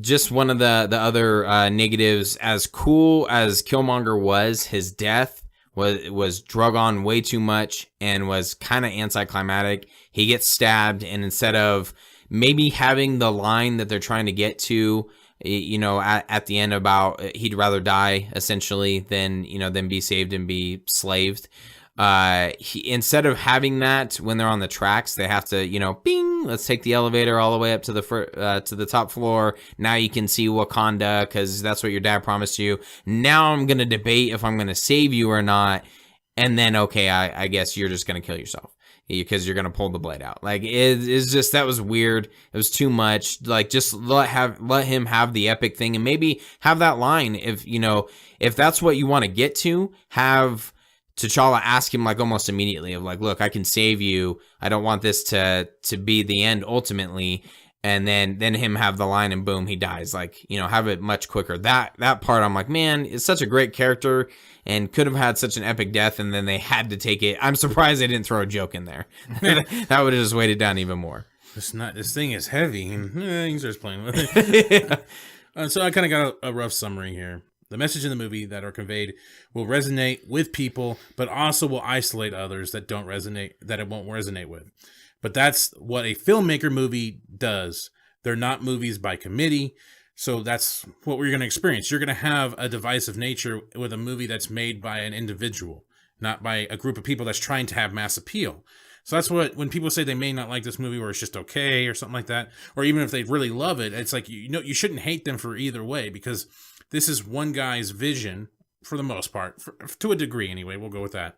Just one of the other negatives. As cool as Killmonger was, his death was drug on way too much and was kind of anticlimactic. He gets stabbed, and instead of maybe having the line that they're trying to get to, at the end about he'd rather die essentially than be saved and be slaved. Instead of having that when they're on the tracks, they have to, bing, let's take the elevator all the way up to the top floor. Now you can see Wakanda because that's what your dad promised you. Now I'm going to debate if I'm going to save you or not. And then, okay, I guess you're just going to kill yourself because you're going to pull the blade out. Like, it's just, that was weird. It was too much. Like, just let him have the epic thing, and maybe have that line. If that's what you want to get to, have T'Challa ask him, like, almost immediately of like, look, I can save you. I don't want this to be the end ultimately. And then him have the line, and boom, he dies. Like, have it much quicker. That part, I'm like, man, it's such a great character and could have had such an epic death, and then they had to take it. I'm surprised they didn't throw a joke in there. That would have just weighted down even more. This thing is heavy, and he starts playing with it. So I kind of got a rough summary here. The message in the movie that are conveyed will resonate with people, but also will isolate others that it won't resonate with. But that's what a filmmaker movie does. They're not movies by committee. So that's what we're going to experience. You're going to have a divisive nature with a movie that's made by an individual, not by a group of people that's trying to have mass appeal. So that's when people say they may not like this movie, or it's just okay or something like that, or even if they really love it, it's like, you shouldn't hate them for either way, because this is one guy's vision for the most part, to a degree anyway. We'll go with that.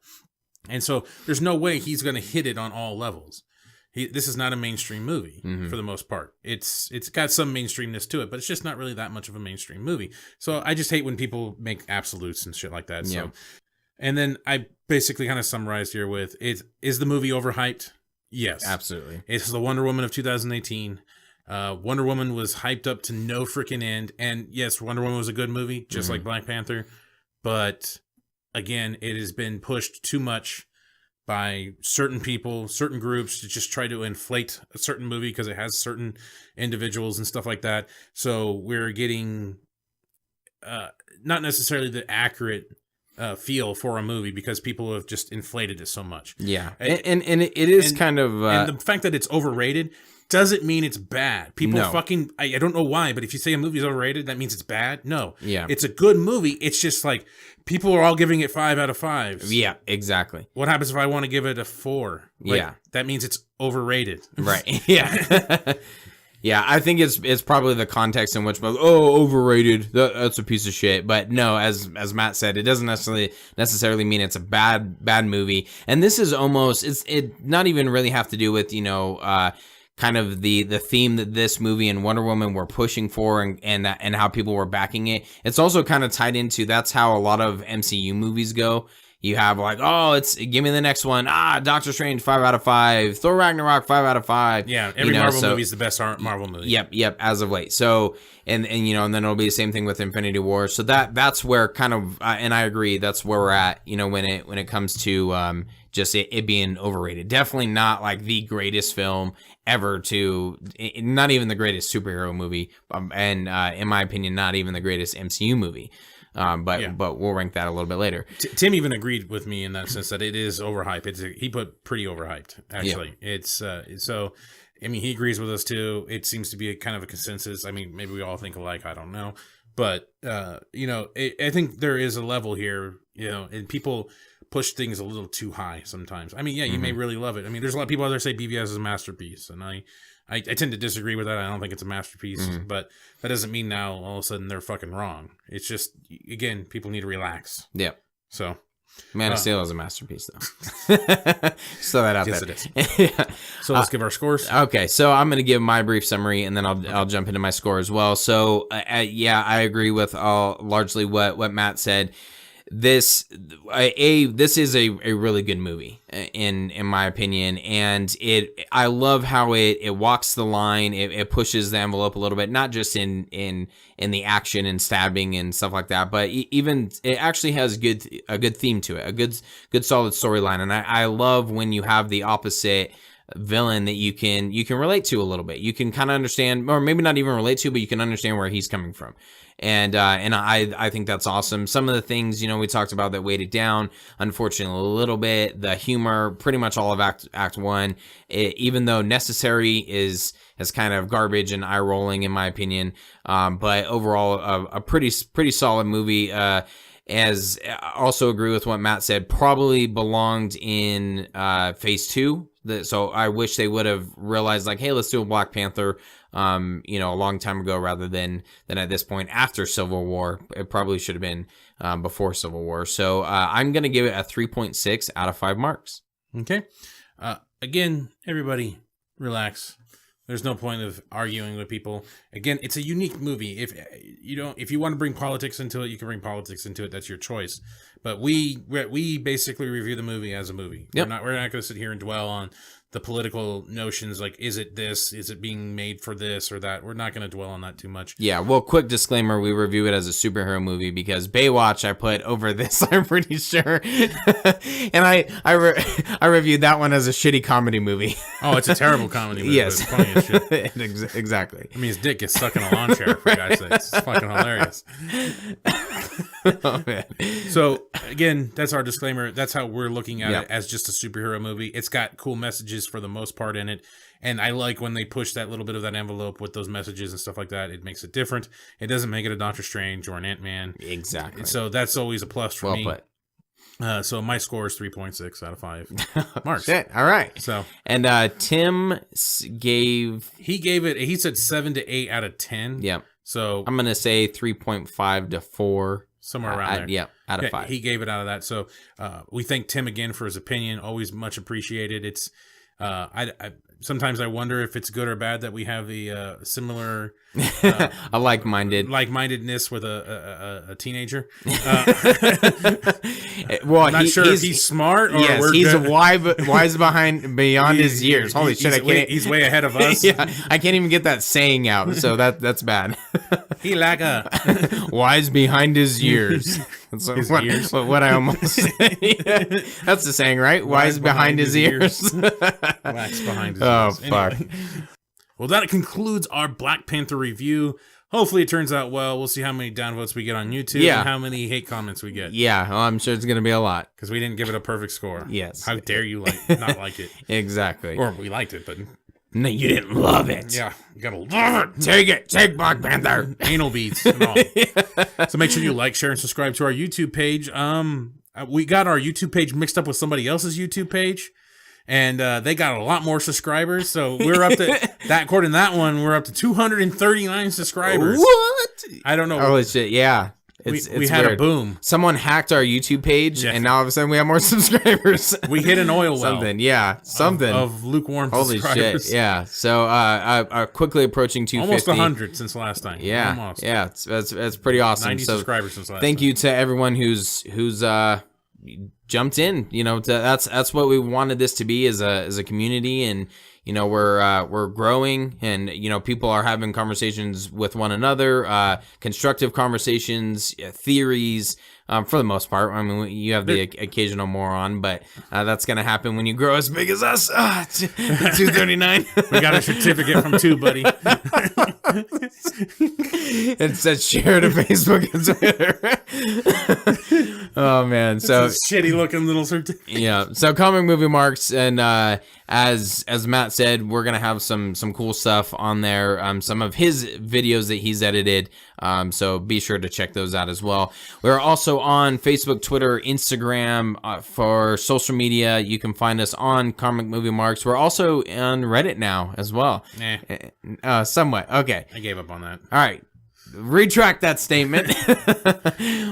And so there's no way he's going to hit it on all levels. This is not a mainstream movie for the most part. It's got some mainstreamness to it, but it's just not really that much of a mainstream movie. So I just hate when people make absolutes and shit like that. Yeah. So, and then I basically kind of summarized here with, is the movie overhyped? Yes. Absolutely. It's the Wonder Woman of 2018. Wonder Woman was hyped up to no freaking end. And yes, Wonder Woman was a good movie, just like Black Panther. But again, it has been pushed too much by certain people, certain groups, to just try to inflate a certain movie because it has certain individuals and stuff like that. So we're getting not necessarily the accurate feel for a movie because people have just inflated it so much. Yeah, and it is kind of... and the fact that it's overrated doesn't mean it's bad. People No. fucking, I don't know why, but if you say a movie's overrated, that means it's bad. No. Yeah. It's a good movie. It's just like, people are all giving it 5 out of 5s. Yeah, exactly. What happens if I want to give it a 4? Like, Yeah. That means it's overrated. Right. Yeah. Yeah, I think it's probably the context in which, overrated. That's a piece of shit. But no, as Matt said, it doesn't necessarily mean it's a bad movie. And this is almost it not even really have to do with kind of the theme that this movie and Wonder Woman were pushing for and how people were backing it. It's also kind of tied into that's how a lot of MCU movies go. You have like, give me the next one. Doctor Strange, 5 out of 5. Thor Ragnarok, 5 out of 5. Yeah, every Marvel movie is the best Marvel movie. Yep, as of late. So, and then it'll be the same thing with Infinity War. So that's where kind of, and I agree, that's where we're at, when it comes to just it being overrated. Definitely not like the greatest film ever not even the greatest superhero movie. And in my opinion, not even the greatest MCU movie. But we'll rank that a little bit later. Tim even agreed with me in that sense that it is overhyped. He put pretty overhyped, actually. Yeah. It's so, I mean, he agrees with us too. It seems to be a kind of a consensus. I mean, maybe we all think alike. I don't know, but I think there is a level here, and people push things a little too high sometimes. I mean, yeah, you may really love it. I mean, there's a lot of people out there say BVS is a masterpiece, and I tend to disagree with that. I don't think it's a masterpiece, but that doesn't mean now all of a sudden they're fucking wrong. It's just, again, people need to relax. Yeah. So, Man of Steel is a masterpiece, though. Just throw that out there. Yes, it is. Yeah. So let's give our scores. Okay, so I'm going to give my brief summary, and then I'll jump into my score as well. So, I agree with largely what Matt said. This is a really good movie in my opinion, and I love how it walks the line. It pushes the envelope a little bit, not just in the action and stabbing and stuff like that, but even it actually has a good theme to it, a good solid storyline. And I love when you have the opposite villain that you can relate to a little bit. You can kind of understand, or maybe not even relate to, but you can understand where he's coming from. And I think that's awesome. Some of the things, we talked about that weighed it down, unfortunately, a little bit. The humor, pretty much all of Act 1, even though necessary is kind of garbage and eye-rolling, in my opinion. But overall, a pretty solid movie. As I also agree with what Matt said, probably belonged in Phase 2. So I wish they would have realized, like, hey, let's do a Black Panther, a long time ago rather than at this point after Civil War. It probably should have been before Civil War. So I'm going to give it a 3.6 out of 5 marks. Okay. Again, everybody relax. There's no point of arguing with people. Again, it's a unique movie. If you want to bring politics into it, you can bring politics into it. That's your choice. But we basically review the movie as a movie. Yep. We're not going to sit here and dwell on the political notions, like, is it this? Is it being made for this or that? We're not going to dwell on that too much. Yeah, well, quick disclaimer, we review it as a superhero movie because Baywatch I put over this, I'm pretty sure. And I reviewed that one as a shitty comedy movie. Oh, it's a terrible comedy movie. Yes. It's funny as shit. Exactly. I mean, his dick gets stuck in a lawn chair, for God's sake. It's fucking hilarious. Oh, man. So, again, that's our disclaimer. That's how we're looking at Yeah. it, as just a superhero movie. It's got cool messages for the most part in it. And I like when they push that little bit of that envelope with those messages and stuff like that. It makes it different. It doesn't make it a Doctor Strange or an Ant-Man. Exactly. So that's always a plus for me. Well put. So my score is 3.6 out of 5 marks. Shit. All right. So, and Tim gave... he said 7 to 8 out of 10. Yeah. So I'm going to say 3.5 to 4. Somewhere around there. Yeah, out of 5. He gave it out of that. So we thank Tim again for his opinion. Always much appreciated. It's sometimes I wonder if it's good or bad that we have the similar a like-mindedness with a teenager. Well, I'm not sure if he's smart or yes, he's wise beyond his years. Holy shit! He's way ahead of us. Yeah, I can't even get that saying out, so that's bad. He like a wise behind his years. That's ears? What I almost said. That's the saying, right? Wise behind his ears. Wax behind his Oh, ears. fuck. Anyway. Well, that concludes our Black Panther review. Hopefully it turns out well. We'll see how many downvotes we get on YouTube and how many hate comments we get. Yeah, well, I'm sure it's going to be a lot. Because we didn't give it a perfect score. Yes. How dare you not like it? Exactly. Or we liked it, but No, you didn't love it. Yeah, you gotta love it. Take Black Panther. Anal beads and all. So make sure you like, share, and subscribe to our YouTube page. We got our YouTube page mixed up with somebody else's YouTube page, and they got a lot more subscribers. So we're up to that. According to that one, we're up to 239 subscribers. What? I don't know. Holy shit! Yeah. we It's had weird. a boom. Someone hacked our YouTube page, Yeah. and now all of a sudden we have more subscribers. We hit an oil well. Something, of lukewarm Holy subscribers. shit! Yeah. So, quickly approaching 250. Almost 100 since last time. Yeah, Almost. yeah. That's pretty awesome. 90 So subscribers since last thank time. you to everyone who's jumped in. You know, that's what we wanted this to be as a community, and you know we're growing, and you know people are having conversations with one another, constructive conversations, theories. For the most part, I mean, you have the occasional moron, but that's gonna happen when you grow as big as us. 239. We got a certificate from 2, buddy. It says share to Facebook and Twitter. Oh man, so It's a shitty looking little certificate. yeah, so comic movie marks, and as Matt said, we're gonna have some cool stuff on there. Some of his videos that he's edited. So be sure to check those out as well. We're also on Facebook, Twitter, Instagram for social media. You can find us on Comic Movie Marks. We're also on Reddit now as well. Somewhat. Okay. I gave up on that. All right. Retract that statement.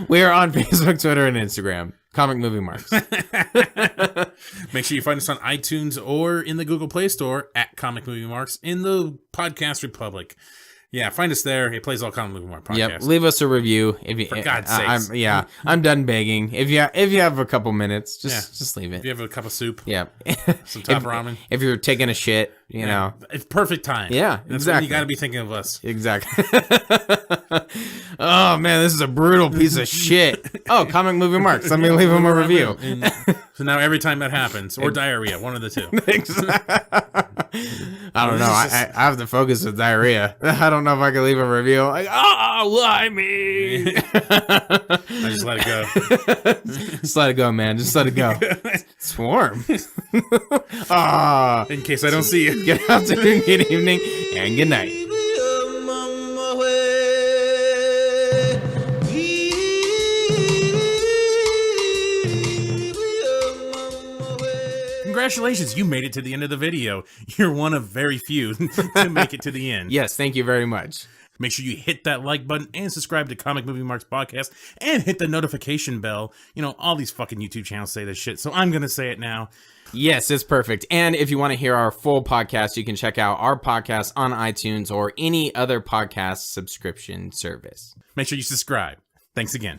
We are on Facebook, Twitter, and Instagram. Comic Movie Marks. Make sure you find us on iTunes or in the Google Play Store at Comic Movie Marks in the Podcast Republic. Yeah, find us there. It plays all Comic Movie Mark podcasts. Yep. Leave us a review if you. For God's sakes. I'm done begging. If you have a couple minutes, just leave If it. you have a cup of soup, Yeah. some top ramen. If you're taking a shit, you know. It's perfect time. Yeah, That's when exactly. you got to be thinking of us. Exactly. Oh man, this is a brutal piece of shit. Oh, Comic Movie Marks. Let me leave him a review. And so now every time that happens, or diarrhea, one of the two. I don't know. I have to focus with diarrhea. I don't know if I can leave a review. Like, why me? I just let it go. Just let it go, man. Just let it go. It's warm. In case I don't see you. Good afternoon, good evening, and good night. Congratulations, you made it to the end of the video. You're one of very few to make it to the end. Yes, thank you very much. Make sure you hit that like button and subscribe to Comic Movie Marks Podcast and hit the notification bell. You know, all these fucking YouTube channels say this shit, so I'm going to say it now. Yes, it's perfect. And if you want to hear our full podcast, you can check out our podcast on iTunes or any other podcast subscription service. Make sure you subscribe. Thanks again.